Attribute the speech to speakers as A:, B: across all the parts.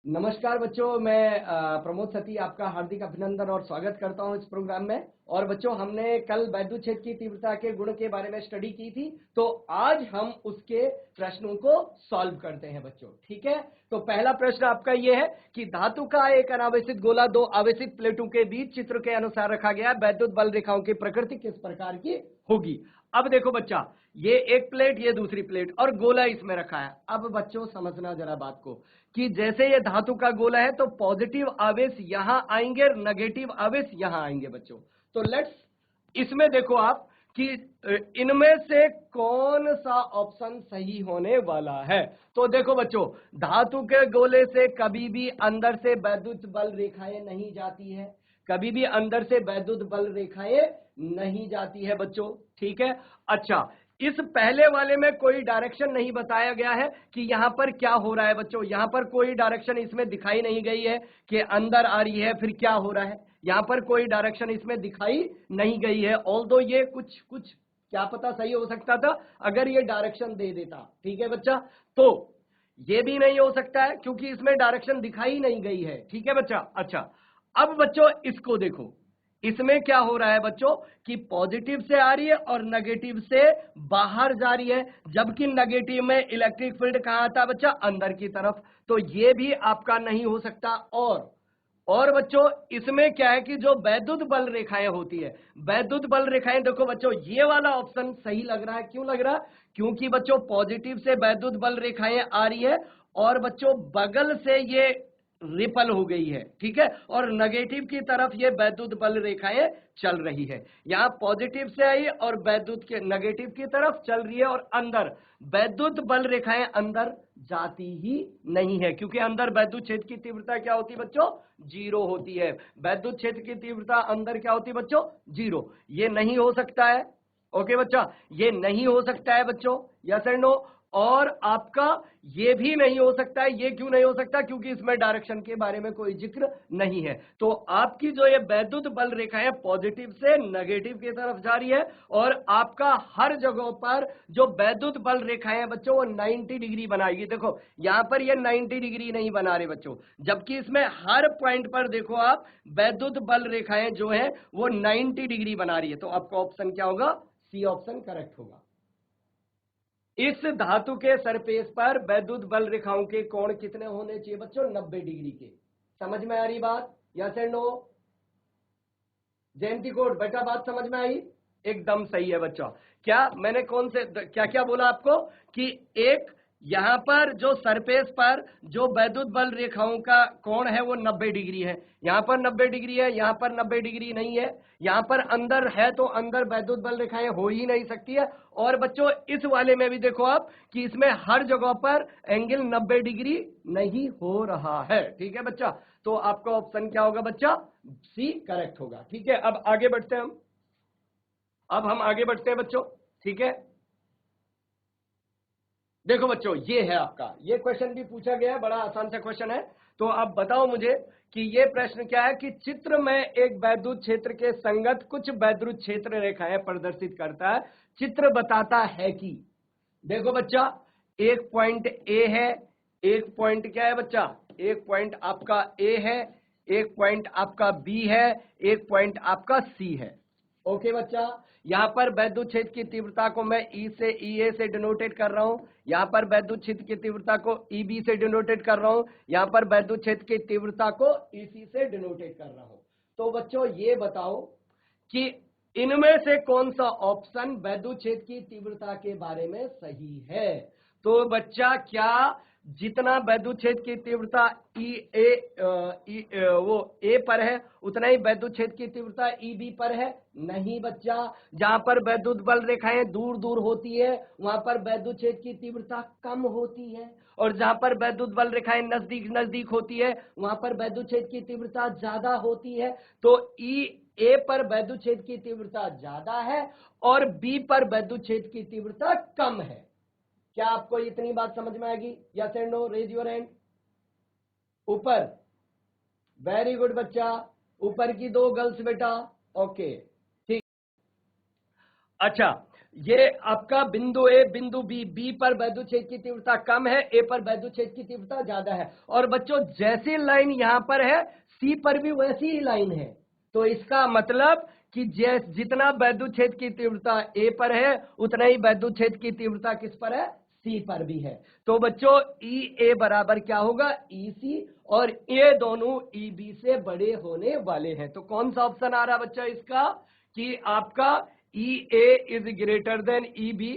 A: नमस्कार बच्चों, मैं प्रमोद सती आपका हार्दिक अभिनंदन और स्वागत करता हूं इस प्रोग्राम में। और बच्चों, हमने कल वैद्युत क्षेत्र की तीव्रता के गुण के बारे में स्टडी की थी, तो आज हम उसके प्रश्नों को सॉल्व करते हैं बच्चों। ठीक है, तो पहला प्रश्न आपका ये है कि धातु का एक अनावेशित गोला दो आवेशित प्लेटों के बीच चित्र के अनुसार रखा गया, वैद्युत बल रेखाओं की प्रकृति किस प्रकार की होगी। अब देखो बच्चा, ये एक प्लेट, ये दूसरी प्लेट और गोला इसमें रखा है। अब बच्चों समझना जरा बात को कि जैसे ये धातु का गोला है तो पॉजिटिव आवेश यहां आएंगे और नेगेटिव आवेश यहां आएंगे बच्चों। तो लेट्स इसमें देखो आप कि इनमें से कौन सा ऑप्शन सही होने वाला है। तो देखो बच्चों, धातु के गोले से कभी भी अंदर से वैद्युत बल रेखाएं नहीं जाती है, कभी भी अंदर से वैद्युत बल रेखाएं नहीं जाती है बच्चों। ठीक है, अच्छा, इस पहले वाले में कोई डायरेक्शन नहीं बताया गया है कि यहां पर क्या हो रहा है बच्चों। यहां पर कोई डायरेक्शन इसमें दिखाई नहीं गई है कि अंदर आ रही है फिर क्या हो रहा है। यहां पर कोई डायरेक्शन इसमें दिखाई नहीं गई है। ऑल्दो ये कुछ कुछ क्या पता सही हो सकता था अगर ये डायरेक्शन दे देता। ठीक है बच्चा, तो ये भी नहीं हो सकता है क्योंकि इसमें डायरेक्शन दिखाई नहीं गई है। ठीक है बच्चा। अच्छा, अब बच्चों इसको देखो, इसमें क्या हो रहा है बच्चों कि पॉजिटिव से आ रही है और नेगेटिव से बाहर जा रही है, जबकि नेगेटिव में इलेक्ट्रिक फील्ड कहां आता है बच्चा, अंदर की तरफ। तो ये भी आपका नहीं हो सकता। और बच्चों इसमें क्या है कि जो वैद्युत बल रेखाएं होती है, वैद्युत बल रेखाएं, देखो बच्चों ये वाला ऑप्शन सही लग रहा है। क्यों लग रहा है? क्योंकि बच्चों पॉजिटिव से वैद्युत बल रेखाएं आ रही है और बच्चों बगल से ये रिपल हो गई है। ठीक है, और नेगेटिव की तरफ ये वैद्युत बल रेखाएं चल रही है। यहां पॉजिटिव से आई और वैद्युत के नेगेटिव की तरफ चल रही है और अंदर वैद्युत बल रेखाएं अंदर जाती ही नहीं है, क्योंकि अंदर वैद्युत क्षेत्र की तीव्रता क्या होती है बच्चों, जीरो होती है। वैद्युत क्षेत्र की तीव्रता अंदर क्या होती है बच्चों, जीरो। ये नहीं हो सकता है। ओके बच्चा, ये नहीं हो सकता है बच्चों, यस एंड नो। और आपका ये भी नहीं हो सकता है। ये क्यों नहीं हो सकता? क्योंकि इसमें डायरेक्शन के बारे में कोई जिक्र नहीं है। तो आपकी जो ये वैद्युत बल रेखा है पॉजिटिव से नेगेटिव की तरफ जा रही है और आपका हर जगह पर जो वैद्युत बल रेखाएं हैं बच्चों वो 90 डिग्री बनाएगी। देखो यहां पर ये 90 डिग्री नहीं बना रहे बच्चों, जबकि इसमें हर पॉइंट पर देखो आप वैद्युत बल रेखाएं जो है वो 90 डिग्री बना रही है। तो आपका ऑप्शन क्या होगा? सी ऑप्शन करेक्ट होगा। इस धातु के सरफेस पर वैद्युत बल रेखाओं के कोण कितने होने चाहिए बच्चों? 90 डिग्री के। समझ में आ रही बात? Yes and no? जयंती कोट बेटा, बात समझ में आई? एकदम सही है बच्चों। क्या मैंने कौन से क्या क्या बोला आपको कि एक यहां पर जो सरफेस पर जो वैद्युत बल रेखाओं का कोण है वो 90 डिग्री है। यहां पर 90 डिग्री है, यहां पर 90 डिग्री नहीं है। यहां पर अंदर है तो अंदर वैद्युत बल रेखाएं हो ही नहीं सकती है। और बच्चों इस वाले में भी देखो आप कि इसमें हर जगह पर एंगल 90 डिग्री नहीं हो रहा है। ठीक है बच्चा, तो आपका ऑप्शन क्या होगा बच्चा? सी करेक्ट होगा। ठीक है, अब आगे बढ़ते हैं हम। अब हम आगे बढ़ते हैं बच्चों। ठीक है, देखो बच्चों ये है आपका, ये क्वेश्चन भी पूछा गया है, बड़ा आसान सा क्वेश्चन है। तो आप बताओ मुझे कि ये प्रश्न क्या है कि चित्र में एक वैद्युत क्षेत्र के संगत कुछ वैद्युत क्षेत्र रेखाएं प्रदर्शित करता है। चित्र बताता है कि देखो बच्चा, एक पॉइंट ए है, एक पॉइंट क्या है बच्चा, एक पॉइंट आपका ए है, एक पॉइंट आपका बी है, एक पॉइंट आपका सी है। ओके बच्चा, यहां पर वैद्युत क्षेत्र की तीव्रता को मैं ई से ई ए से डिनोटेट कर रहा हूं, यहां पर वैद्युत क्षेत्र की तीव्रता को ई बी से डिनोटेट कर रहा हूं, यहां पर वैद्युत क्षेत्र की तीव्रता को ई सी से डिनोटेट कर रहा हूं। तो बच्चों ये बताओ कि इनमें से कौन सा ऑप्शन वैद्युत क्षेत्र की तीव्रता के बारे में सही है। तो बच्चा क्या जितना वैद्युत क्षेत्र की तीव्रता वो ए पर है उतना ही वैद्युत क्षेत्र की तीव्रता ई बी पर है? नहीं बच्चा, जहां पर वैद्युत बल रेखाएं दूर दूर होती है वहां पर वैद्युत क्षेत्र की तीव्रता कम होती है, और जहां पर वैद्युत बल रेखाएं नजदीक नजदीक होती है वहां पर वैद्युत क्षेत्र की तीव्रता ज्यादा होती है। तो ई ए पर वैद्युत क्षेत्र की तीव्रता ज्यादा है और बी पर वैद्युत क्षेत्र की तीव्रता कम है। क्या आपको इतनी बात समझ में आएगी? Yes and no? Raise your hand ऊपर। वेरी गुड बच्चा, ऊपर की दो गर्ल्स बेटा। ओके ठीक। अच्छा, ये आपका बिंदु ए, बिंदु बी, बी पर वैद्युत क्षेत्र की तीव्रता कम है, ए पर वैद्युत क्षेत्र की तीव्रता ज्यादा है। और बच्चों जैसी लाइन यहां पर है, सी पर भी वैसी ही लाइन है। तो इसका मतलब कि जितना वैद्युत क्षेत्र की तीव्रता ए पर है, उतना ही वैद्युत क्षेत्र की तीव्रता किस पर है, सी पर भी है। तो बच्चों ई ए बराबर क्या होगा, ई सी, और ये दोनों ई बी से बड़े होने वाले हैं। तो कौन सा ऑप्शन आ रहा है बच्चा इसका, कि आपका E A is greater than E B.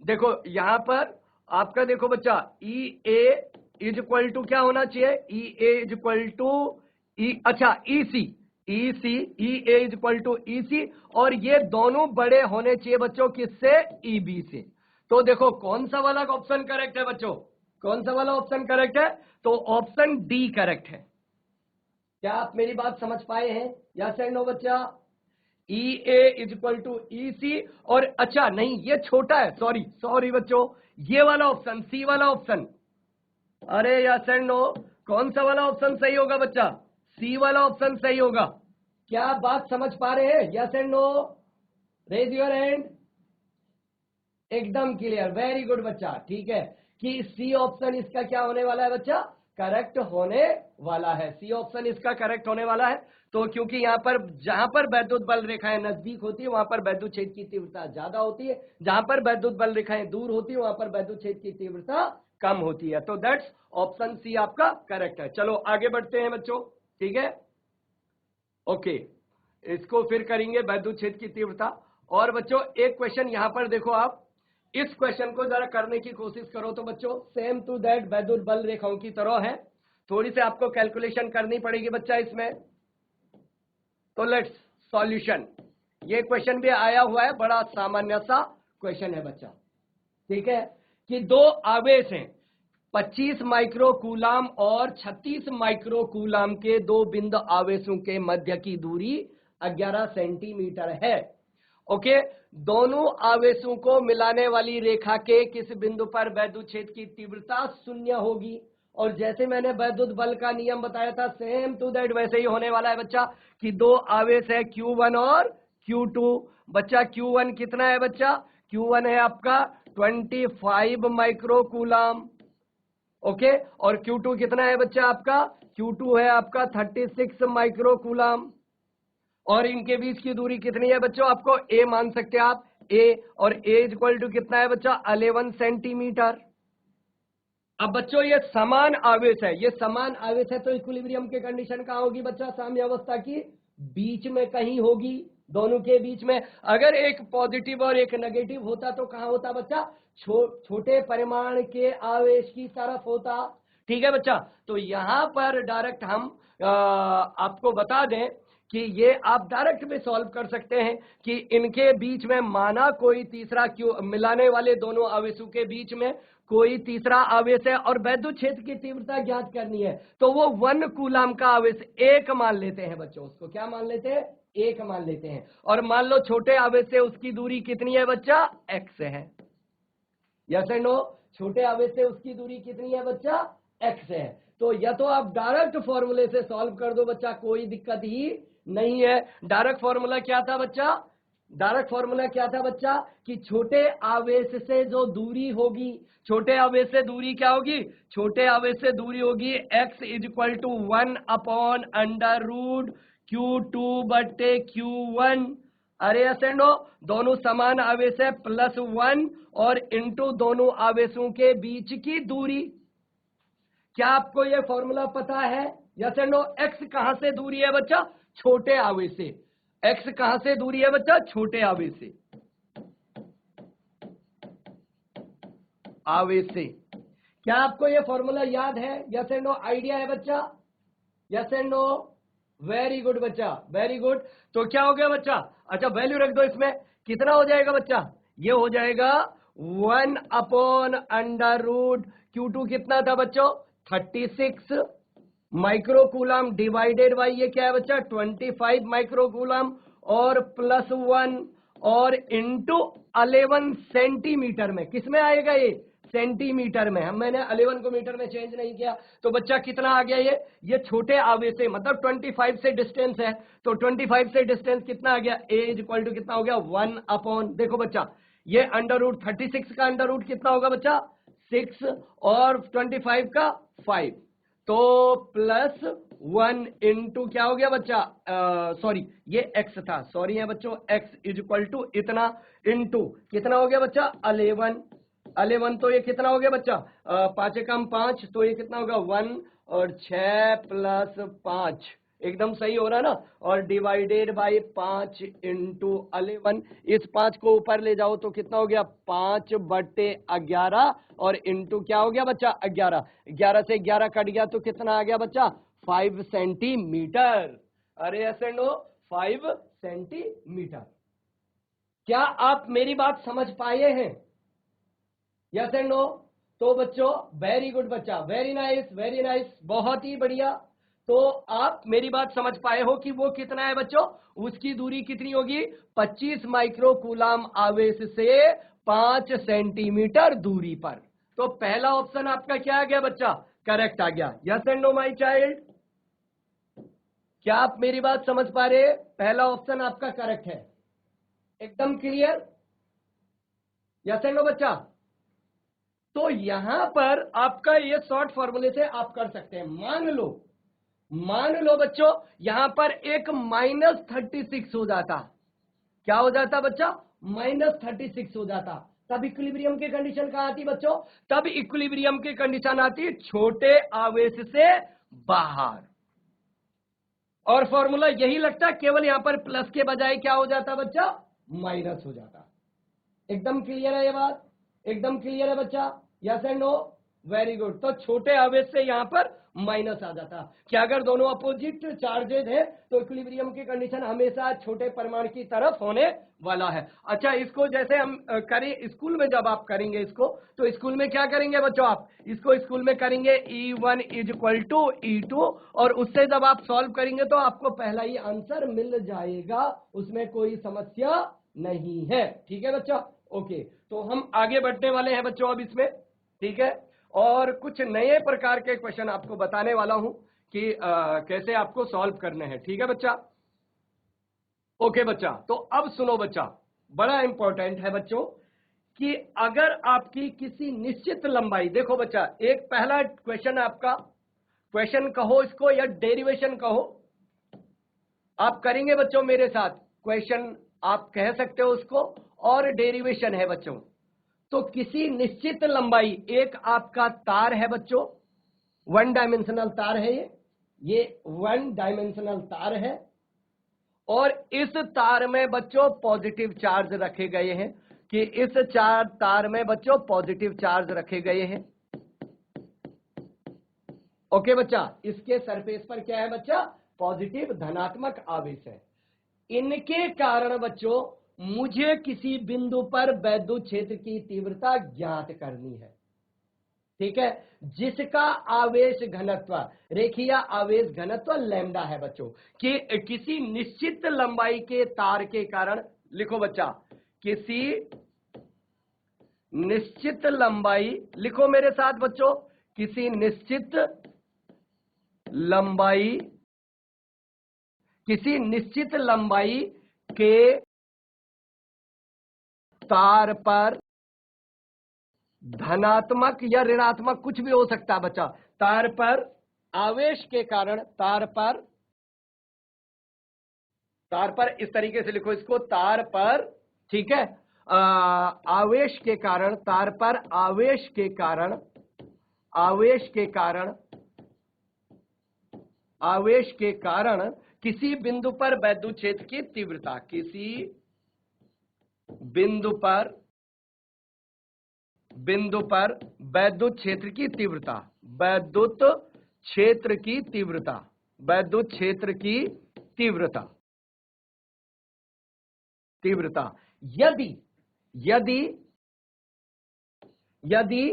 A: देखो यहां पर आपका, देखो बच्चा, E A is equal to क्या होना चाहिए, E A is equal to E, अच्छा E C, E C, E A is equal to E C, और ये दोनों बड़े होने चाहिए बच्चों किससे, ई बी से। तो देखो कौन सा वाला ऑप्शन करेक्ट है बच्चों, कौन सा वाला ऑप्शन करेक्ट है, तो ऑप्शन डी करेक्ट है। क्या आप मेरी बात समझ पाए हैं, यस एंड नो बच्चा, E A is equal to E C, और अच्छा नहीं ये छोटा है, सॉरी बच्चों, ये वाला ऑप्शन, सी वाला ऑप्शन, अरे यस एंड नो, कौन सा वाला ऑप्शन सही होगा बच्चा, सी वाला ऑप्शन सही होगा। क्या आप बात समझ पा रहे हैं, yes and no, raise your hand. एकदम क्लियर, वेरी गुड बच्चा, ठीक है, कि सी ऑप्शन इसका क्या होने वाला है बच्चा, करेक्ट होने वाला है, सी ऑप्शन इसका करेक्ट होने वाला है। तो क्योंकि यहां पर जहां पर वैद्युत बल रेखाएं नजदीक होती है, वहां पर वैद्युत क्षेत्र की तीव्रता ज्यादा होती है, जहां पर वैद्युत बल रेखाएं दूर होती है, वहां पर वैद्युत क्षेत्र की तीव्रता कम होती है। तो दैट्स ऑप्शन सी आपका करेक्ट है। चलो आगे बढ़ते हैं बच्चों, ठीक है, ओके, इसको फिर करेंगे वैद्युत क्षेत्र की तीव्रता। और बच्चों एक क्वेश्चन यहां पर देखो, आप इस क्वेश्चन को जरा करने की कोशिश करो। तो बच्चों सेम टू दैट वैद्युत बल रेखाओं की तरह है, थोड़ी सी आपको कैलकुलेशन करनी पड़ेगी बच्चा इसमें। तो लेट्स सॉल्यूशन, ये क्वेश्चन भी आया हुआ है, बड़ा सामान्य सा क्वेश्चन है बच्चा, ठीक है, कि दो आवेश हैं 25 माइक्रोकूलाम और 36 माइक्रोकूलाम के दो बिंदु आवेशों के मध्य की दूरी 11 सेंटीमीटर है। ओके, दोनों आवेशों को मिलाने वाली रेखा के किस बिंदु पर वैद्युत क्षेत्र की तीव्रता शून्य होगी। और जैसे मैंने वैद्युत बल का नियम बताया था, सेम टू दैट वैसे ही होने वाला है बच्चा, कि दो आवेश है Q1 और Q2। बच्चा Q1 कितना है बच्चा, Q1 है आपका 25 माइक्रोकूलाम, ओके, और Q2 कितना है बच्चा आपका, Q2 है आपका 36 माइक्रोकूलाम। और इनके बीच की दूरी कितनी है बच्चों, आपको ए मान सकते हैं आप, ए, और ए इक्वल टू कितना है बच्चा, 11 सेंटीमीटर। अब बच्चों ये समान आवेश है, ये समान आवेश है, तो इक्विलिब्रियम की कंडीशन कहां होगी बच्चा, साम्यावस्था की बीच में कहीं होगी, दोनों के बीच में। अगर एक पॉजिटिव और एक नेगेटिव होता तो कहां होता बच्चा, छोटे परिमाण के आवेश की तरफ होता, ठीक है बच्चा। तो यहां पर डायरेक्ट हम आपको बता दें कि ये आप डायरेक्ट भी सॉल्व कर सकते हैं कि इनके बीच में माना कोई तीसरा, क्यों मिलाने वाले दोनों आवेशों के बीच में कोई तीसरा आवेश है और वैद्युत क्षेत्र की तीव्रता ज्ञात करनी है, तो वो 1 कूलाम का आवेश एक मान लेते हैं बच्चों, उसको क्या मान लेते हैं, एक मान लेते हैं। और मान लो छोटे आवेश से उसकी दूरी कितनी है बच्चा, x है, यस एंड नो, छोटे आवेश से उसकी दूरी कितनी है बच्चा, x है। तो या तो आप डायरेक्ट फॉर्मूले से सॉल्व कर दो बच्चा, कोई दिक्कत ही नहीं है। डायरेक्ट फॉर्मूला क्या था बच्चा, डायरेक्ट फॉर्मूला क्या था बच्चा, कि छोटे आवेश से जो दूरी होगी, छोटे आवेश से दूरी क्या होगी, छोटे आवेश से दूरी होगी x is equal to 1 upon under root Q2 बटे Q1। अरे ऐसे नो, दोनों समान आवेश है, +1 और इंटू दोनों आवेशों के बीच की दूरी। क्या आपको यह फॉर्मूला पता है, यस एंड नो। x कहां से दूरी है बच्चा, छोटे आवेश से, x कहां से दूरी है बच्चा, छोटे आवेश से, आवेश से। क्या आपको यह फॉर्मूला याद है, यस एंड नो, आइडिया है बच्चा, yes and no, very good बच्चा, वेरी गुड। तो क्या हो गया बच्चा, अच्छा वैल्यू रख दो इसमें, कितना हो जाएगा बच्चा, ये हो जाएगा 1 अपॉन अंडर रूट Q2 कितना था बच्चों, 36 माइक्रोकूलम डिवाइडेड बाई ये क्या है बच्चा, 25 माइक्रोकूलम, और +1 और इंटू 11 सेंटीमीटर में, किसमें आएगा ये, सेंटीमीटर में। हम मैंने 11 को मीटर में चेंज नहीं किया। तो बच्चा कितना आ गया, ये छोटे आवेश से, मतलब 25 से डिस्टेंस है, तो 25 से डिस्टेंस कितना आ गया, ए इज इक्वल टू कितना हो गया, 1 अपॉन, देखो बच्चा ये √36 का अंडर रूट कितना होगा बच्चा? 6 और 25 का 5, तो +1 इंटू क्या हो गया बच्चा? सॉरी ये x था, सॉरी है बच्चों, x इज इक्वल टू इतना इंटू कितना हो गया बच्चा? 11, तो ये कितना हो गया बच्चा? 5 एकम 5, तो ये कितना होगा? 1 और 6 + 5, एकदम सही हो रहा है ना? और डिवाइडेड बाय 5 इंटू 11, इस 5 को ऊपर ले जाओ तो कितना हो गया? 5/11, और इंटू क्या हो गया बच्चा? 11, 11 से 11 कट गया तो कितना आ गया बच्चा? 5 सेंटीमीटर। अरे ऐसे नो, 5 सेंटीमीटर। क्या आप मेरी बात समझ पाए हैं? Yes and no? तो बच्चों वेरी गुड बच्चा, वेरी नाइस, वेरी नाइस, बहुत ही बढ़िया। तो आप मेरी बात समझ पाए हो कि वो कितना है बच्चों? उसकी दूरी कितनी होगी? 25 माइक्रोकूलम आवेश से 5 सेंटीमीटर दूरी पर। तो पहला ऑप्शन आपका क्या आ गया बच्चा? करेक्ट आ गया। Yes and no my child? क्या आप मेरी बात समझ पा रहे? पहला ऑप्शन आपका करेक्ट है, एकदम क्लियर। यस एंड नो बच्चा? तो यहां पर आपका ये शॉर्ट फॉर्मूले से आप कर सकते हैं। मान लो बच्चों यहां पर एक -36 हो जाता, क्या हो जाता बच्चा? -36 हो जाता, तब इक्विलिब्रियम की कंडीशन कहां आती बच्चों? तब इक्विलिब्रियम की कंडीशन आती छोटे आवेश से बाहर, और फॉर्मूला यही लगता, केवल यहां पर प्लस के बजाय क्या हो जाता बच्चा? माइनस हो जाता। एकदम क्लियर है ये बात? एकदम क्लियर है बच्चा? Yes and no? Very good. तो छोटे आवेश से यहां पर माइनस आ जाता। क्या अगर दोनों अपोजिट चार्जेज है तो इक्विलिब्रियम की कंडीशन हमेशा छोटे परिमाण की तरफ होने वाला है। अच्छा, इसको जैसे हम करें स्कूल में, जब आप करेंगे इसको, तो स्कूल में क्या करेंगे बच्चों? आप इसको स्कूल में करेंगे E1 = E2, और उससे जब आप सॉल्व करेंगे तो आपको पहला ही आंसर मिल जाएगा, उसमें कोई समस्या नहीं है। ठीक है बच्चा? ओके, तो हम आगे बढ़ने वाले हैं बच्चों अब इसमें, ठीक है? और कुछ नए प्रकार के क्वेश्चन आपको बताने वाला हूं कि कैसे आपको सॉल्व करने हैं। ठीक है बच्चा? ओके बच्चा, तो अब सुनो बच्चा, बड़ा इंपॉर्टेंट है बच्चों कि अगर आपकी किसी निश्चित लंबाई, देखो बच्चा, एक पहला क्वेश्चन आपका, क्वेश्चन कहो इसको या डेरिवेशन कहो, आप करेंगे बच्चों मेरे साथ। क्वेश्चन आप कह सकते हो उसको, और डेरिवेशन है बच्चों। तो किसी निश्चित लंबाई, एक आपका तार है बच्चों, 1 डायमेंशनल तार है ये 1 डायमेंशनल तार है, और इस तार में बच्चों पॉजिटिव चार्ज रखे गए हैं, कि इस तार में बच्चों पॉजिटिव चार्ज रखे गए हैं। ओके बच्चा, इसके सरफेस पर क्या है बच्चा? पॉजिटिव, धनात्मक आवेश है। इनके कारण बच्चों मुझे किसी बिंदु पर वैद्युत क्षेत्र की तीव्रता ज्ञात करनी है, ठीक है, जिसका आवेश घनत्व, रेखीय आवेश घनत्व लैम्डा है बच्चों, कि किसी निश्चित लंबाई के तार के कारण, लिखो बच्चा, किसी निश्चित लंबाई, लिखो मेरे साथ बच्चों, किसी निश्चित लंबाई, किसी निश्चित लंबाई के तार पर धनात्मक या ऋणात्मक कुछ भी हो सकता है बच्चा, तार पर आवेश के कारण, तार पर इस तरीके से लिखो इसको, तार पर, ठीक है, आवेश के कारण, तार पर आवेश के कारण, आवेश के कारण किसी बिंदु पर वैद्युत क्षेत्र की तीव्रता, किसी बिंदु पर वैद्युत क्षेत्र की तीव्रता, वैद्युत क्षेत्र की तीव्रता, वैद्युत क्षेत्र की तीव्रता, यदि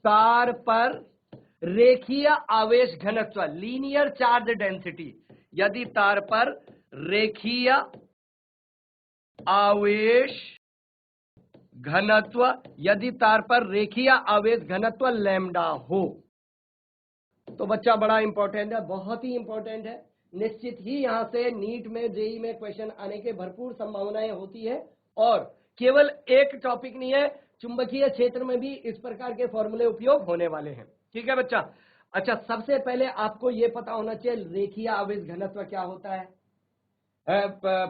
A: तार पर रेखीय आवेश घनत्व, लीनियर चार्ज डेंसिटी, यदि तार पर रेखीय आवेश घनत्व, यदि तार पर रेखीय आवेश घनत्व लैम्डा हो, तो बच्चा बड़ा इंपॉर्टेंट है, बहुत ही इंपॉर्टेंट है। निश्चित ही यहां से नीट में, जेई में क्वेश्चन आने के भरपूर संभावनाएं होती है। और केवल एक टॉपिक नहीं है, चुंबकीय क्षेत्र में भी इस प्रकार के फॉर्मूले उपयोग होने वाले हैं। ठीक है बच्चा। अच्छा, सबसे पहले आपको यह पता होना चाहिए रेखीय आवेश घनत्व क्या होता है,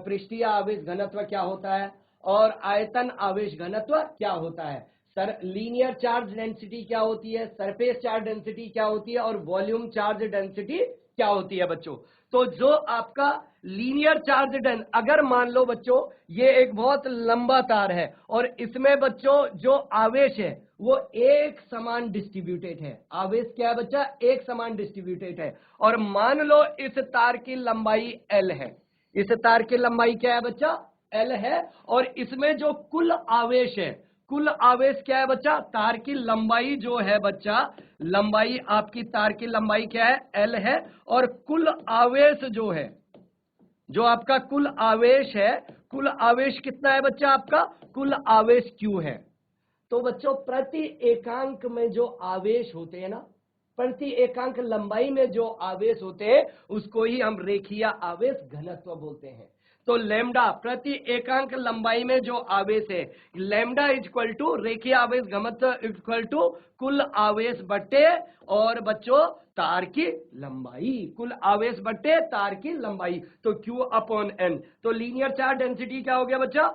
A: पृष्ठीय आवेश घनत्व क्या होता है, और आयतन आवेश घनत्व क्या होता है, लीनियर चार्ज डेंसिटी क्या होती है, सरफेस चार्ज डेंसिटी क्या होती है, और वॉल्यूम चार्ज डेंसिटी क्या होती है बच्चों। तो जो आपका लीनियर चार्ज अगर मान लो बच्चों ये एक बहुत लंबा तार है और इसमें बच्चों जो आवेश है वो एक समान डिस्ट्रीब्यूटेड है, आवेश क्या है बच्चा, एक समान डिस्ट्रीब्यूटेड है, और मान लो इस तार की लंबाई L है, इस तार की लंबाई क्या है बच्चा, L है, और इसमें जो कुल आवेश है, कुल आवेश क्या है बच्चा, तार की लंबाई जो है बच्चा, लंबाई आपकी तार की लंबाई क्या है, L है, और कुल आवेश जो है, जो आपका कुल आवेश है, कुल आवेश कितना है बच्चा, आपका कुल आवेश Q है। तो बच्चों प्रति एकांक में जो आवेश होते हैं ना, प्रति एकांक लंबाई में जो आवेश होते हैं उसको ही हम रेखीय आवेश घनत्व बोलते हैं। तो लैम्डा प्रति एकांक लंबाई में जो आवेश है, लैम्डा इक्वल टू रेखीय आवेश घनत्व इक्वल टू कुल आवेश बट्टे और बच्चों तार की लंबाई, कुल आवेश बट्टे तार की लंबाई, तो Q अपॉन N। तो लीनियर चार्ज डेंसिटी क्या हो गया बच्चा,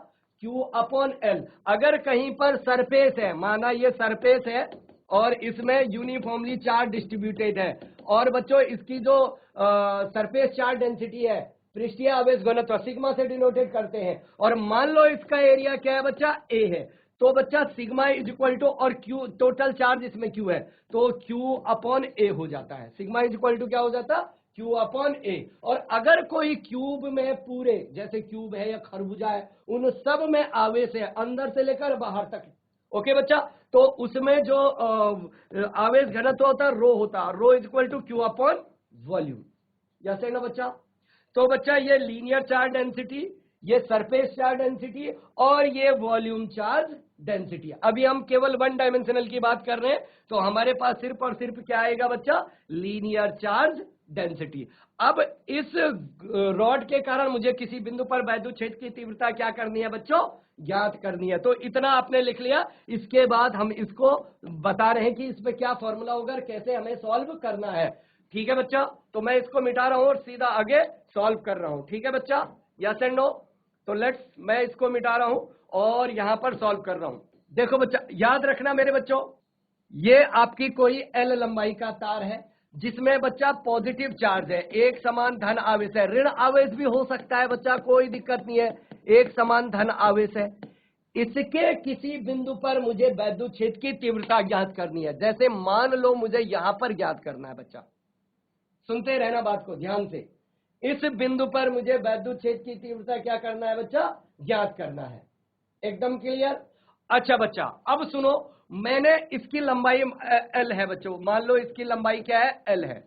A: Q अपॉन L। अगर कहीं पर सरफेस है, माना ये सरफेस है और इसमें यूनिफॉर्मली चार्ज डिस्ट्रीब्यूटेड है, और बच्चों इसकी जो सरफेस चार्ज डेंसिटी है, पृष्ठीय आवेश घनत्व सिग्मा से डिनोटेड करते हैं, और मान लो इसका एरिया क्या है बच्चा, A है, तो बच्चा सिग्मा इज इक्वल टू, और Q टोटल चार्ज इसमें Q है, तो Q अपॉन A हो जाता है, सिग्मा इज इक्वल टू क्या हो जाता, Q अपॉन A। और अगर कोई क्यूब में पूरे, जैसे क्यूब है या खरबूजा है, उन सब में आवेश है अंदर से लेकर बाहर तक, ओके बच्चा, तो उसमें जो आवेश घनत्व होता है रो होता है, rho is equal to Q upon volume, जैसे ना बच्चा। तो बच्चा ये लीनियर चार्ज डेंसिटी, ये सरफेस चार्ज डेंसिटी, और ये वॉल्यूम चार्ज डेंसिटी। अभी हम केवल वन डायमेंशनल की बात कर रहे हैं, तो हमारे पास सिर्फ और सिर्फ क्या आएगा बच्चा, लीनियर चार्ज डेंसिटी। अब इस रॉड के कारण मुझे किसी बिंदु पर वैद्युत क्षेत्र की तीव्रता क्या करनी है बच्चों, ज्ञात करनी है। तो इतना आपने लिख लिया, इसके बाद हम इसको बता रहे हैं कि इस पे क्या फॉर्मूला होगा और कैसे हमें सॉल्व करना है। ठीक है बच्चा, तो मैं इसको मिटा रहा हूं और सीधा आगे सॉल्व कर रहा हूं। ठीक है बच्चा, यस एंड नो। तो लेट्स, मैं इसको मिटा रहा हूं और यहां पर सॉल्व कर रहा हूं। देखो बच्चा, याद रखना मेरे बच्चों, ये आपकी कोई L लंबाई का तार है जिसमें बच्चा पॉजिटिव चार्ज है, एक समान धन आवेश है, ऋण आवेश भी हो सकता है बच्चा, कोई दिक्कत नहीं है, एक समान धन आवेश है। इसके किसी बिंदु पर मुझे वैद्युत क्षेत्र की तीव्रता ज्ञात करनी है। जैसे मान लो मुझे यहां पर ज्ञात करना है बच्चा, सुनते रहना बात को ध्यान से, इस बिंदु पर मुझे वैद्युत क्षेत्र की तीव्रता क्या करना है बच्चा, ज्ञात करना है। एकदम क्लियर। अच्छा बच्चा, अब सुनो, मैंने इसकी लंबाई L है बच्चों, मान लो इसकी लंबाई क्या है, L है,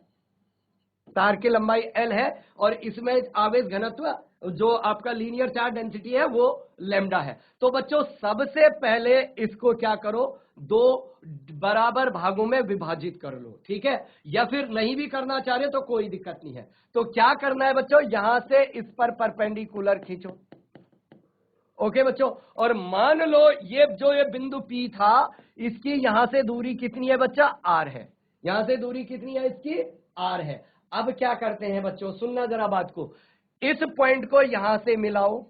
A: तार की लंबाई L है, और इसमें आवेश घनत्व जो आपका लीनियर चार्ज डेंसिटी है वो लैम्डा है। तो बच्चों सबसे पहले इसको क्या करो, दो बराबर भागों में विभाजित कर लो, ठीक है, या फिर नहीं भी करना चाह रहे तो कोई दिक्कत नहीं है। तो क्या करना है बच्चों, यहां से इस पर परपेंडिकुलर खींचो, ओके बच्चों, और मान लो ये जो ये बिंदु P था, इसकी यहां से दूरी कितनी है बच्चा, R है, यहां से दूरी कितनी है इसकी, R है। अब क्या करते हैं बच्चों, सुनना जरा बात को, इस पॉइंट को यहां से मिलाओ,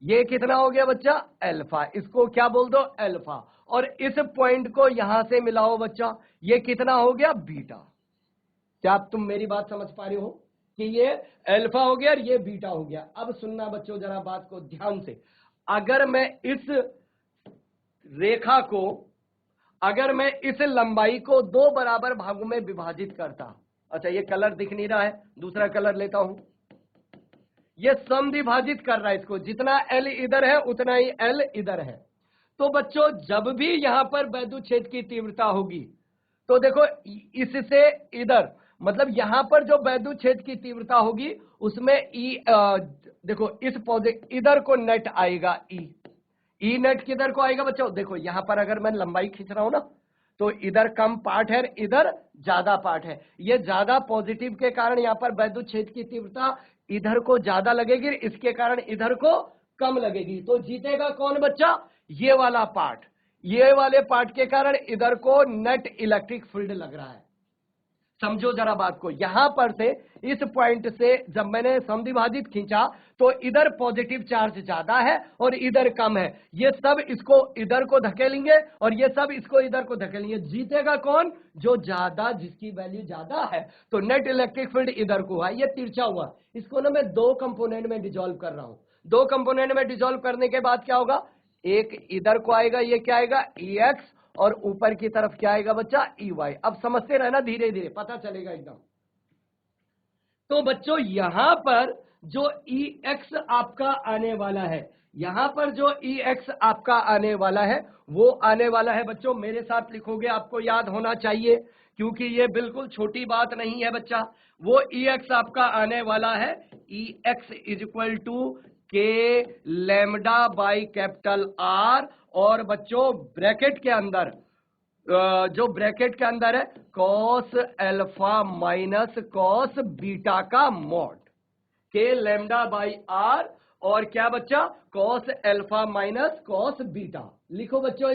A: ये कितना हो गया बच्चा, अल्फा, इसको क्या बोल दो, अल्फा, और इस पॉइंट को यहां से मिलाओ बच्चा, ये कितना हो गया, बीटा। क्या आप तुम मेरी बात समझ पा रहे हो कि ये अल्फा हो गया और ये बीटा हो गया। अब सुनना बच्चों जरा बात को ध्यान से, अगर मैं इस रेखा को, अगर मैं इस लंबाई को दो बराबर भागों में विभाजित करता, अच्छा ये कलर दिख नहीं रहा है, दूसरा कलर लेता हूं, ये समविभाजित कर रहा है इसको, जितना L इधर है उतना ही L इधर है। तो बच्चों जब भी यहां पर वैद्युत क्षेत्र की तीव्रता होगी, तो देखो इससे इधर, मतलब यहां पर जो वैद्युत क्षेत्र की तीव्रता होगी उसमें देखो इस पौधे इधर को नेट आएगा, ई नेट किधर को आएगा बच्चों, देखो यहां पर अगर मैं लंबाई खींच रहा हूं ना, तो इधर कम पार्ट है, इधर ज्यादा पार्ट है, ये ज्यादा पॉजिटिव के कारण यहां पर वैद्युत क्षेत्र की तीव्रता इधर को ज्यादा लगेगी, इसके कारण इधर को कम लगेगी। तो जीतेगा कौन बच्चा? ये वाला पार्ट। ये वाले पार्ट के कारण इधर को नेट इलेक्ट्रिक फील्ड लग रहा है। समझो जरा बात को, यहां पर से इस पॉइंट से जब मैंने समद्विभाजित खींचा तो इधर पॉजिटिव चार्ज ज्यादा है और इधर कम है। ये सब इसको इधर को धकेलेंगे और ये सब इसको इधर को धकेलेंगे। जीतेगा कौन? जो ज्यादा, जिसकी वैल्यू ज्यादा है। तो नेट इलेक्ट्रिक फील्ड इधर को हुआ, ये तिरछा हुआ। इसको ना मैं दो कंपोनेंट में डिसॉल्व कर रहा हूं। दो कंपोनेंट में डिसॉल्व करने के बाद क्या होगा? एक इधर को आएगा, ये क्या आएगा? EX, और ऊपर की तरफ क्या आएगा बच्चा? EY। अब समझते रहना, धीरे धीरे पता चलेगा एकदम। तो बच्चों यहां पर जो EX आपका आने वाला है, यहां पर जो EX आपका आने वाला है, वो आने वाला है बच्चों, मेरे साथ लिखोगे, आपको याद होना चाहिए क्योंकि ये बिल्कुल छोटी बात नहीं है बच्चा। वो EX आपका आने वाला है EX is equal to K lambda by capital R, और बच्चों ब्रैकेट के अंदर जो ब्रैकेट के अंदर है cos alpha minus cos beta का mod, K lambda by R, और क्या बच्चा? Cos alpha minus cos beta. लिखो बच्चों,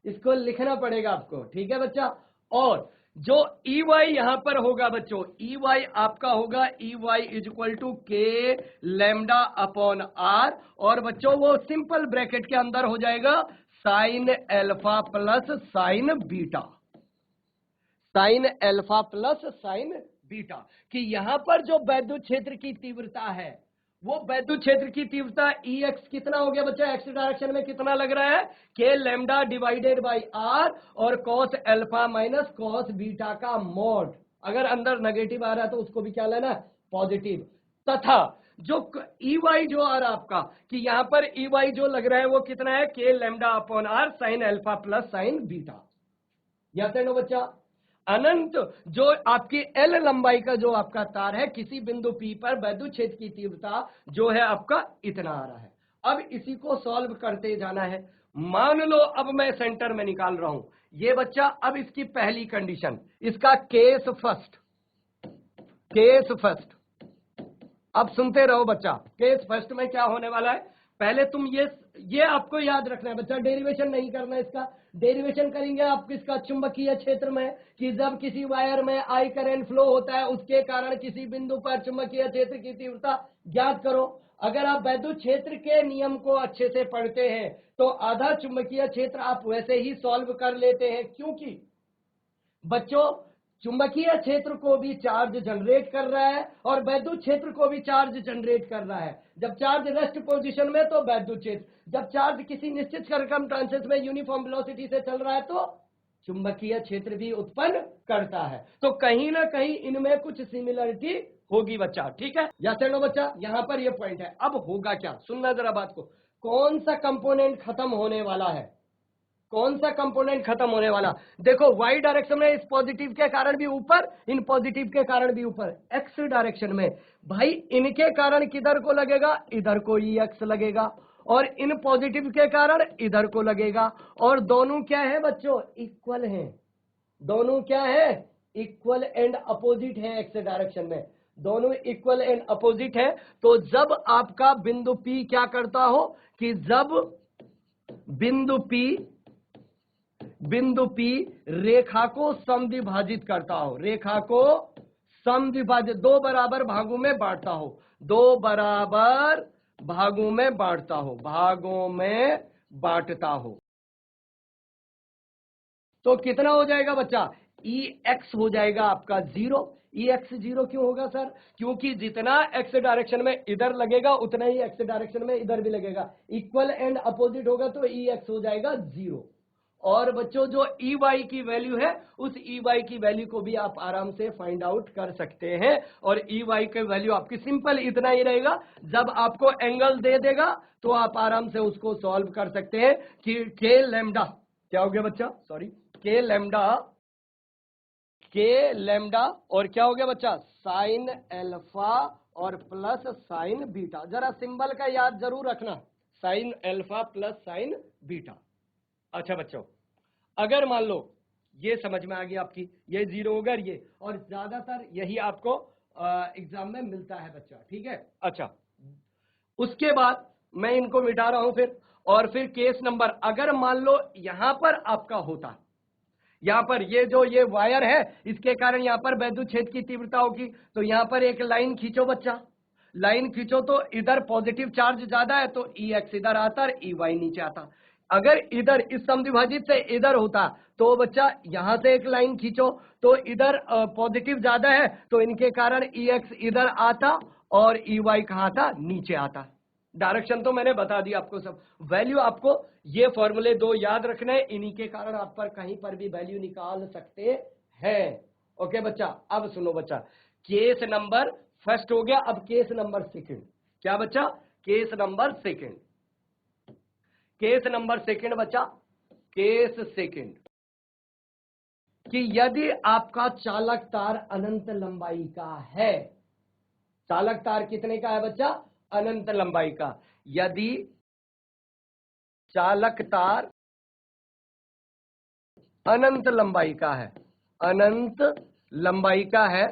A: इसको लिखना पड़ेगा आपको, ठीक है बच्चा। और जो EY यहां पर होगा बच्चों, EY आपका होगा EY is equal to K lambda upon R, और बच्चों वो सिंपल ब्रैकेट के अंदर हो जाएगा sign alpha plus sine beta, sign alpha plus sine beta. कि यहां पर जो वैद्युत क्षेत्र की तीव्रता है, वो वैद्युत क्षेत्र की तीव्रता EX कितना हो गया बच्चा? एक्स डायरेक्शन में कितना लग रहा है? K lambda divided by R, और cos alpha minus cos beta का मॉड। अगर अंदर नेगेटिव आ रहा है तो उसको भी क्या लेना है? पॉजिटिव। तथा जो EY जो आ रहा आपका, कि यहां पर EY जो लग रहा है वो कितना है? K lambda upon R sine alpha plus sine beta. Yes no बच्चा? अनंत जो आपकी L लंबाई का जो आपका तार है, किसी बिंदु P पर वैद्युत क्षेत्र की तीव्रता जो है आपका इतना आ रहा है। अब इसी को सॉल्व करते जाना है। मान लो अब मैं सेंटर में निकाल रहा हूं ये बच्चा। अब इसकी पहली कंडीशन, इसका केस फर्स्ट, केस फर्स्ट। अब सुनते रहो बच्चा, केस फर्स्ट में क्या होने वाला है? पहले तुम ये आपको याद रखना है बच्चा, डेरिवेशन नहीं करना है। इसका डेरिवेशन करेंगे आप किसका? चुंबकीय क्षेत्र में, कि जब किसी वायर में आई करंट फ्लो होता है उसके कारण किसी बिंदु पर चुंबकीय क्षेत्र की तीव्रता ज्ञात करो। अगर आप वैद्युत क्षेत्र के नियम को अच्छे से पढ़ते हैं तो आधा चुंबकीय क्षेत्र आप वैसे ही सॉल्व कर लेते हैं, क्योंकि बच्चों चुंबकीय क्षेत्र को भी चार्ज जनरेट कर रहा है और वैद्युत क्षेत्र को भी चार्ज जनरेट कर रहा है। जब चार्ज रेस्ट पोजीशन में तो वैद्युत क्षेत्र, जब चार्ज किसी निश्चित सर्कमस्टेंसेस में यूनिफॉर्म वेलोसिटी से चल रहा है तो चुंबकीय क्षेत्र भी उत्पन्न करता है। तो कहीं ना कहीं इनमें कुछ सिमिलरिटी होगी बच्चा, ठीक है? या चलो बच्चा, यहां पर ये पॉइंट है। अब होगा क्या, सुनना जरा बात को। कौन सा कंपोनेंट खत्म होने वाला है? कौन सा कंपोनेंट खत्म होने वाला? देखो वाई डायरेक्शन में इस पॉजिटिव के कारण भी ऊपर, इन पॉजिटिव के कारण भी ऊपर। एक्स डायरेक्शन में भाई इनके कारण किधर को लगेगा? इधर को EX लगेगा, और इन पॉजिटिव के कारण इधर को लगेगा। और दोनों क्या है बच्चों? इक्वल हैं। दोनों क्या है? इक्वल एंड अपोजिट है। एक्स डायरेक्शन में दोनों इक्वल एंड अपोजिट है। तो जब आपका बिंदु P क्या करता हो, कि जब बिंदु P रेखा को समद्विभाजित करता हो, रेखा को समद्विभाजित दो बराबर भागों में बांटता हो, दो बराबर भागों में बांटता हो, भागों में बांटता हो, तो कितना हो जाएगा बच्चा? EX हो जाएगा आपका 0। EX 0 क्यों होगा सर? क्योंकि जितना एक्स डायरेक्शन में इधर लगेगा उतना ही एक्स डायरेक्शन में इधर भी लगेगा। इक्वल एंड अपोजिट होगा तो EX हो जाएगा 0। और बच्चों जो EY की वैल्यू है, उस EY की वैल्यू को भी आप आराम से फाइंड आउट कर सकते हैं। और EY की वैल्यू आपकी सिंपल इतना ही रहेगा, जब आपको एंगल दे देगा तो आप आराम से उसको सॉल्व कर सकते हैं कि K लैम्डा क्या हो गया बच्चा? सॉरी, K लैम्डा और क्या हो गया बच्चा? साइन अल्फा और प्लस साइन बीटा। जरा सिंबल का याद जरूर रखना, sign alpha plus sine beta. अच्छा बच्चों, अगर मान लो ये समझ में आ गया आपकी, ये 0 होगा ये, और ज्यादातर यही आपको एग्जाम में मिलता है बच्चा, ठीक है? अच्छा, उसके बाद मैं इनको मिटा रहा हूं फिर। और फिर केस नंबर, अगर मान लो यहां पर आपका होता, यहां पर ये वायर है, इसके कारण यहां पर वैद्युत क्षेत्र की तीव्रता होगी, तो यहां पर एक लाइन खींचो बच्चा, लाइन खींचो तो इधर पॉजिटिव चार्ज ज्यादा है तो ई एक्स इधर आता और ई वाई नीचे आता। अगर इधर इस समद्विभाजित से इधर होता तो बच्चा यहां से एक लाइन खींचो तो इधर पॉजिटिव ज्यादा है तो इनके कारण ई एक्स इधर आता और ई वाई कहां था, नीचे आता। डायरेक्शन तो मैंने बता दिया आपको सब। वैल्यू आपको ये फॉर्मूले दो याद रखने, इन्हीं के कारण आप पर कहीं पर भी वैल्यू निकाल सकते हैं। ओके बच्चा, अब सुनो बच्चा, केस नंबर फर्स्ट हो गया, अब केस नंबर सेकंड। क्या बच्चा, case number second. Case number second बच्चा, केस सेकंड कि यदि आपका चालक तार अनंत लंबाई का है, चालक तार कितने का है बच्चा, अनंत लंबाई का। यदि चालक तार अनंत लंबाई का है, अनंत लंबाई का है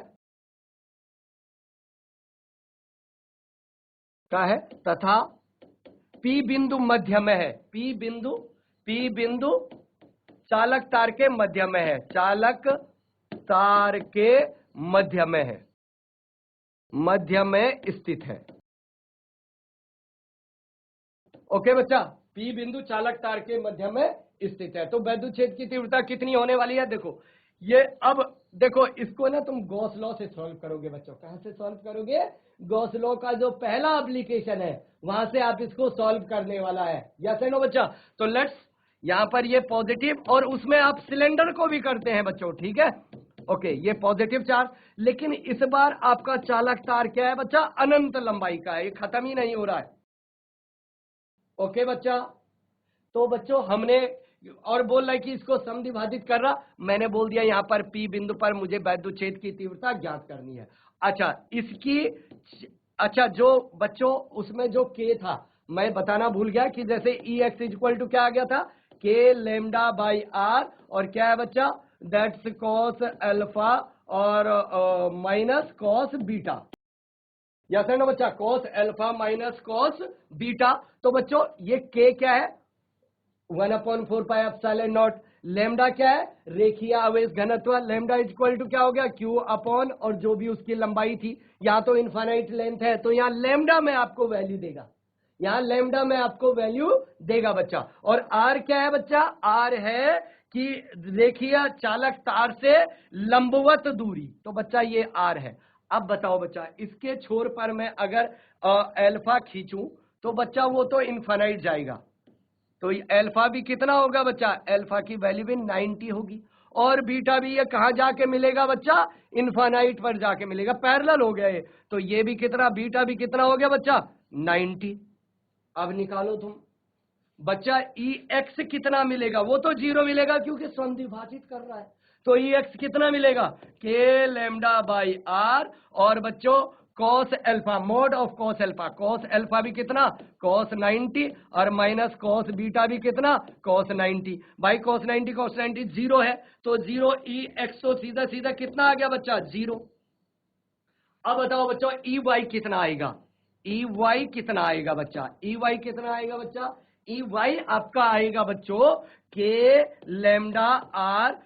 A: तथा P बिंदु मध्य में है, P बिंदु चालक तार के मध्य में है, चालक तार के मध्य में है, मध्य में स्थित है। ओके बच्चा, P बिंदु चालक तार के मध्य में स्थित है। तो वैद्युत क्षेत्र की तीव्रता कितनी होने वाली है, देखो ये, अब देखो इसको ना तुम गॉस लॉ से सॉल्व करोगे बच्चों। कहां से सॉल्व करोगे, गॉस लॉ का जो पहला एप्लीकेशन है वहां से आप इसको सॉल्व करने वाला है। यस एंड नो बच्चा। तो लेट्स, यहां पर ये पॉजिटिव और उसमें आप सिलेंडर को भी करते हैं बच्चों, ठीक है। ओके, ये पॉजिटिव चार्ज, लेकिन इस बार आपका चालक तार क्या है बच्चा, अनंत लंबाई का है, ये खत्म ही नहीं हो रहा है। ओके बच्चा, तो बच्चों हमने और बोल रहा है कि इसको समद्विभाजित कर रहा, मैंने बोल दिया यहां पर P बिंदु पर मुझे वैद्युत क्षेत्र की तीव्रता ज्ञात करनी है। अच्छा, इसकी, अच्छा जो बच्चों उसमें जो K था मैं बताना भूल गया कि जैसे ई एक्स इक्वल टू क्या आ गया था, K लैम्डा बाई आर, और क्या है बच्चा, दैट्स कॉस अल्फा और माइनस कॉस बीटा। यस है ना बच्चा, cos alpha minus cos beta. तो बच्चों ये K क्या है, 1/4 पाई एप्सिलॉन नॉट। लेमडा क्या है, रेखीय आवेश घनत्व, लेमडा इक्वल टू क्या हो गया, क्यू अपॉन और जो भी उसकी लंबाई थी, यहाँ तो इनफाइनाइट लेंथ है तो यहाँ लेमडा में आपको वैल्यू देगा, यहाँ लेमडा में आपको वैल्यू देगा बच्चा। और आर क्या है बच्चा, आर है कि रेखीय चालक तार से लंबवत दूरी, तो बच्चा ये आर है। अब बताओ बच्चा, इसके छोर पर मैं अगर अल्फा खींचूं तो बच्चा वो तो इनफाइनाइट जाएगा, तो अल्फा भी कितना होगा बच्चा, अल्फा की वैल्यू भी 90 होगी, और बीटा भी ये कहां जाके मिलेगा बच्चा, इनफाइनाइट पर जाके मिलेगा, पैरेलल हो गया ये। तो ये भी कितना, बीटा भी कितना हो गया बच्चा, 90। अब निकालो तुम बच्चा, ई एक्स कितना मिलेगा, वो तो 0 मिलेगा क्योंकि समद्विभाजित कर रहा है, तो ई एक्स कितना मिलेगा, के लैम्डा बाई आर, और बच्चों cos alpha, mode of cos alpha, cos alpha भी कितना, कॉस 90, और माइनस कॉस बीटा भी कितना, कॉस 90। भाई कॉस 90 0 है, तो 0 ई एक्स तो सीधा सीधा कितना आ गया बच्चा, 0। अब बताओ बच्चों ई वाई कितना आएगा, ई वाई कितना आएगा बच्चा, ई वाई कितना आएगा बच्चा, ई वाई आपका आएगा बच्चों K lambda R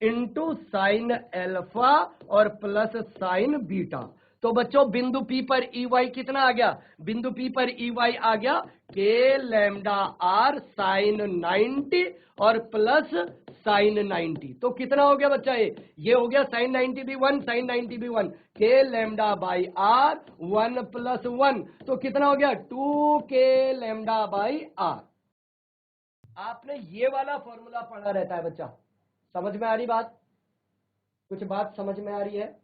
A: into sine alpha और प्लस साइन बीटा। तो बच्चों बिंदु P पर ई वाई कितना आ गया, बिंदु P पर ई वाई आ गया के लैम्डा आर साइन 90 और प्लस साइन 90। तो कितना हो गया बच्चा, ये हो गया साइन 90 भी 1, साइन 90 भी 1, के लैम्डा बाई आर 1 प्लस 1, तो कितना हो गया 2 के लैम्डा बाई आर। आपने ये वाला फॉर्मूला पढ़ा रहता है बच्चा, समझ में आ रही बात, कुछ बात समझ में आ रही है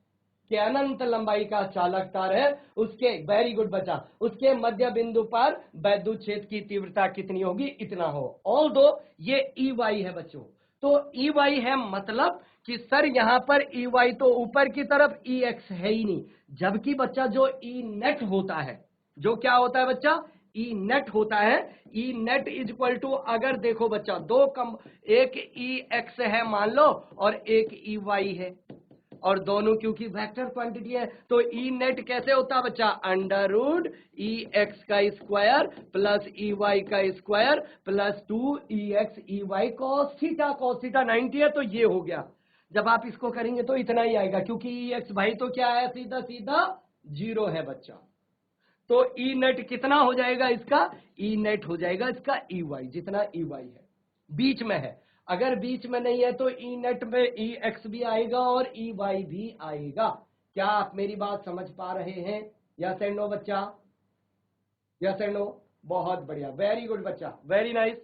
A: कि अनंत लंबाई का चालक तार है, उसके, वेरी गुड बच्चा, उसके मध्य बिंदु पर वैद्युत क्षेत्र की तीव्रता कितनी होगी, इतना हो। ऑल दो ये ई वाई है बच्चों, तो ई वाई है मतलब कि सर यहां पर ई वाई तो ऊपर की तरफ, ई एक्स है ही नहीं, जबकि बच्चा जो ई नेट होता है, जो क्या होता है बच्चा, ई नेट होता है, E net is equal to, अगर देखो बच्चा दो कम, एक ई एक्स है मान लो और एक ई वाई है, और दोनों क्योंकि वेक्टर क्वांटिटी है तो ई नेट कैसे होता है बच्चा, अंडर रूट ई एक्स का स्क्वायर प्लस ई वाई का square plus 2 E Y cos theta 90 है तो ये हो गया। जब आप इसको करेंगे तो इतना ही आएगा क्योंकि ई एक्स भाई तो क्या है, सीधा सीधा 0 है बच्चा। तो ई नेट कितना हो जाएगा इसका, ई नेट हो जाएगा इसका ई वाई, जितना ई वाई है बीच में है। अगर बीच में नहीं है तो ई नेट में ई एक्स भी आएगा और ई वाई भी आएगा। क्या आप मेरी बात समझ पा रहे हैं? यस एंड नो बच्चा, यस एंड नो, बहुत बढ़िया, वेरी गुड बच्चा, वेरी नाइस।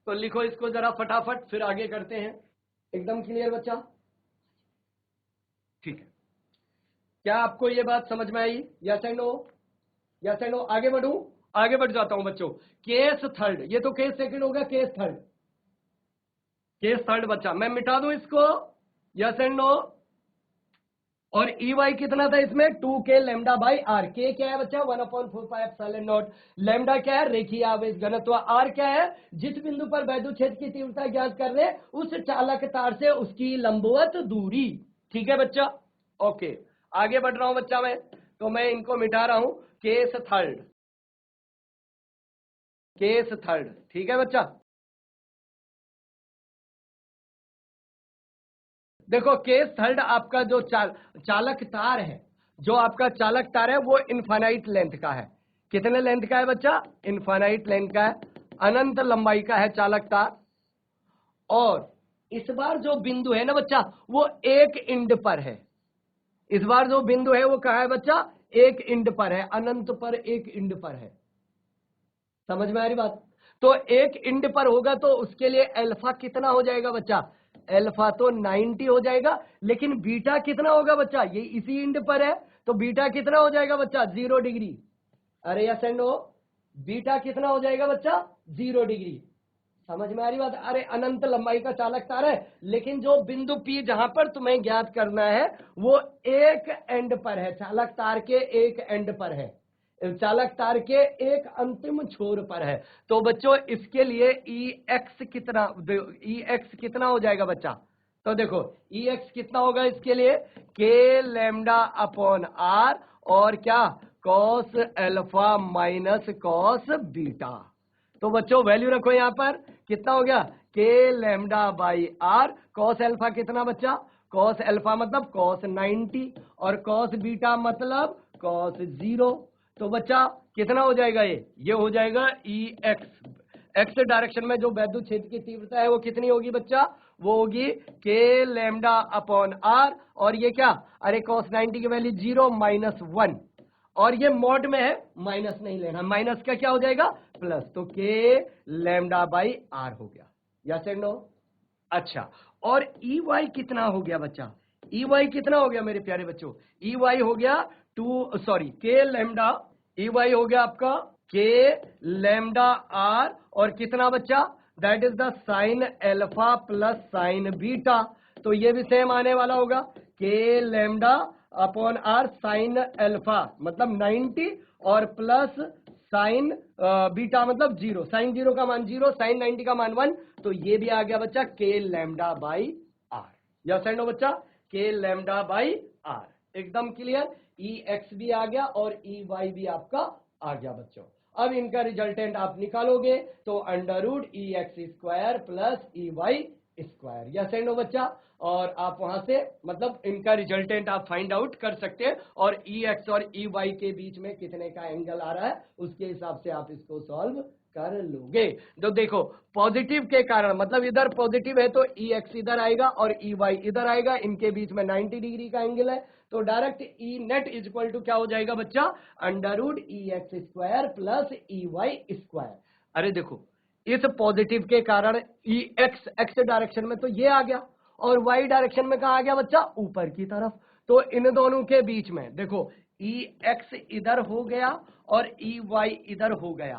A: तो लिखो इसको जरा फटाफट, फिर आगे करते हैं। एकदम क्लियर बच्चा, ठीक है। क्या आपको ये बात समझ में आई? Yes and no, yes and no. आगे बढ़ूं, आगे बढ़ जाता हूं बच्चों। केस थर्ड, ये तो केस सेकंड होगा, केस थर्ड, केस थर्ड बच्चा मैं मिटा दूं इसको, यस एंड नो। और ई वाई कितना था इसमें, 2k लैम्डा बाई आर। के क्या है बच्चा, 1/4πε0। लैम्डा क्या है, रेखीय आवेश घनत्व। आर क्या है, जिस बिंदु पर वैद्युत क्षेत्र की तीव्रता ज्ञात कर रहे उस चालक तार से उसकी लंबवत दूरी। ठीक है बच्चा, ओके। आगे बढ़ रहा हूं बच्चा मैं, तो मैं इनको मिटा रहा हूं। केस थर्ड, केस थर्ड, ठीक है बच्चा। देखो केस थर्ड आपका जो चालक तार है, जो आपका चालक तार है वो इनफाइनाइट लेंथ का है। कितने लेंथ का है बच्चा, इनफाइनाइट लेंथ का है, अनंत लंबाई का है चालक तार। और इस बार जो बिंदु है ना बच्चा वो एक इंड पर है। इस बार जो बिंदु है वो कहाँ है बच्चा, एक इंड पर है, अनंत पर एक इंड पर है। समझ में आ रही बात? तो एक इंड पर होगा तो उसके लिए अल्फा कितना हो जाएगा बच्चा, अल्फा तो 90 हो जाएगा। लेकिन बीटा कितना होगा बच्चा, ये इसी इंड पर है तो बीटा कितना हो जाएगा बच्चा, 0 डिग्री। अरे यस एंड नो, बीटा कितना हो जाएगा बच्चा, 0 डिग्री। समझ में आ रही बात? अरे अनंत लंबाई का चालक तार है, लेकिन जो बिंदु P जहां पर तुम्हें ज्ञात करना है वो एक एंड पर है, चालक तार के एक एंड पर है, चालक तार के एक अंतिम छोर पर है। तो बच्चों इसके लिए EX कितना हो जाएगा बच्चा, तो देखो EX कितना होगा इसके लिए, K लैम्डा अपॉन R और क्या, cos alpha minus cos beta. तो बच्चों वैल्यू रखो यहां पर, कितना हो गया, K lambda by R। Cos alpha कितना बच्चा, कॉस अल्फा मतलब कॉस 90 और कॉस बीटा मतलब कॉस 0। तो बच्चा कितना हो जाएगा, ये हो जाएगा EX। एक्स डायरेक्शन में जो वैद्युत क्षेत्र की तीव्रता है वो कितनी होगी बच्चा, वो होगी K लैम्डा अपॉन R और ये क्या, अरे कॉस 90 की वैल्यू 0 माइनस 1 और ये मॉड में है, माइनस नहीं लेना, माइनस का क्या हो जाएगा प्लस, तो K लैम्डा बाई R हो गया। Yes and no. अच्छा, और EY कितना हो गया बच्चा, EY कितना हो गया मेरे प्यारे बच्चों, EY हो गया K लैम्डा, EY हो गया आपका K लैम्डा R और कितना बच्चा, that is the sign alpha plus sine beta. तो ये भी सेम आने वाला होगा, K lambda upon R sine alpha मतलब 90 और प्लस साइन बीटा मतलब 0, साइन 0 का मान 0, साइन 90 का मान 1। तो ये भी आ गया बच्चा K lambda by R। Yes and no बच्चा, K लैम्डा बाई R एकदम क्लियर। EX भी आ गया और EY भी आपका आ गया बच्चों। अब इनका रिजल्टेंट आप निकालोगे तो under root EX square plus EY square. Yes and no बच्चा, और आप वहां से मतलब इनका रिजल्टेंट आप फाइंड आउट कर सकते हैं और EX और EY के बीच में कितने का एंगल आ रहा है उसके हिसाब से आप इसको सॉल्व कर लोगे। तो देखो पॉजिटिव के कारण मतलब इधर पॉजिटिव है तो EX इधर आएगा और EY इधर आएगा, इनके बीच में 90 डिग्री का एंगल है तो direct E net is equal to क्या हो जाएगा बच्चा, under root EX square plus EY square. अरे देखो इस पॉजिटिव के कारण EX एक्स डायरेक्शन में तो ये आ गया और Y डायरेक्शन में कहा आ गया बच्चा, ऊपर की तरफ। तो इन दोनों के बीच में देखो EX इधर हो गया और EY इधर हो गया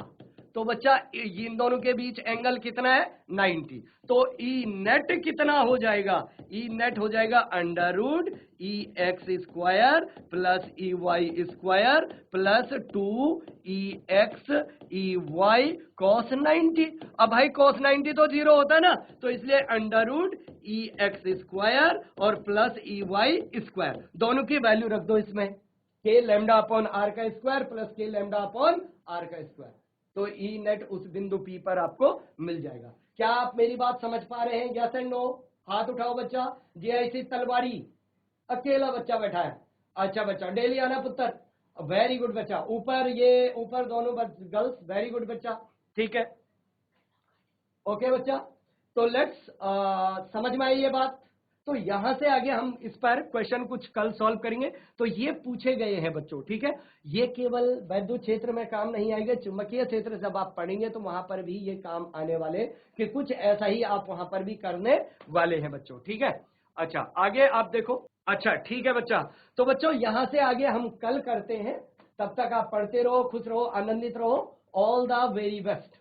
A: तो बच्चा इन दोनों के बीच एंगल कितना है 90। तो ई नेट कितना हो जाएगा, ई नेट हो जाएगा under root E X square plus E Y square plus 2 E X E Y cos 90। अब भाई कॉस 90 तो 0 होता है ना, तो इसलिए under root E X square और प्लस ई वाई स्क्वायर दोनों की वैल्यू रख दो इसमें, के लैम्डा अपॉन आर का स्क्वायर प्लस के लैम्डा अपॉन आर का स्क्वायर। तो ई नेट उस बिंदु पी पर आपको मिल जाएगा। क्या आप मेरी बात समझ पा रहे हैं? Yes and no? हाथ उठाओ बच्चा। जी ऐसी तलवारी अकेला बच्चा बैठा है। अच्छा बच्चा, डेली आना पुत्र। वेरी गुड बच्चा। ऊपर ये ऊपर दोनों गर्ल्स, वेरी गुड बच्चा, ठीक है, ओके बच्चा। तो लेट्स समझ में आई ये बात। तो यहां से आगे हम इस पर क्वेश्चन कुछ कल सॉल्व करेंगे। तो ये पूछे गए हैं बच्चों, ठीक है। ये केवल वैद्युत क्षेत्र में काम नहीं आएगा, चुंबकीय क्षेत्र जब आप पढ़ेंगे तो वहां पर भी ये काम आने वाले कि कुछ ऐसा ही आप वहां पर भी करने वाले हैं बच्चों, ठीक है। अच्छा आगे आप देखो। अच्छा ठीक है बच्चा। तो बच्चों यहां से आगे हम कल करते हैं। तब तक आप पढ़ते रहो, खुश रहो, आनंदित रहो। All the very best.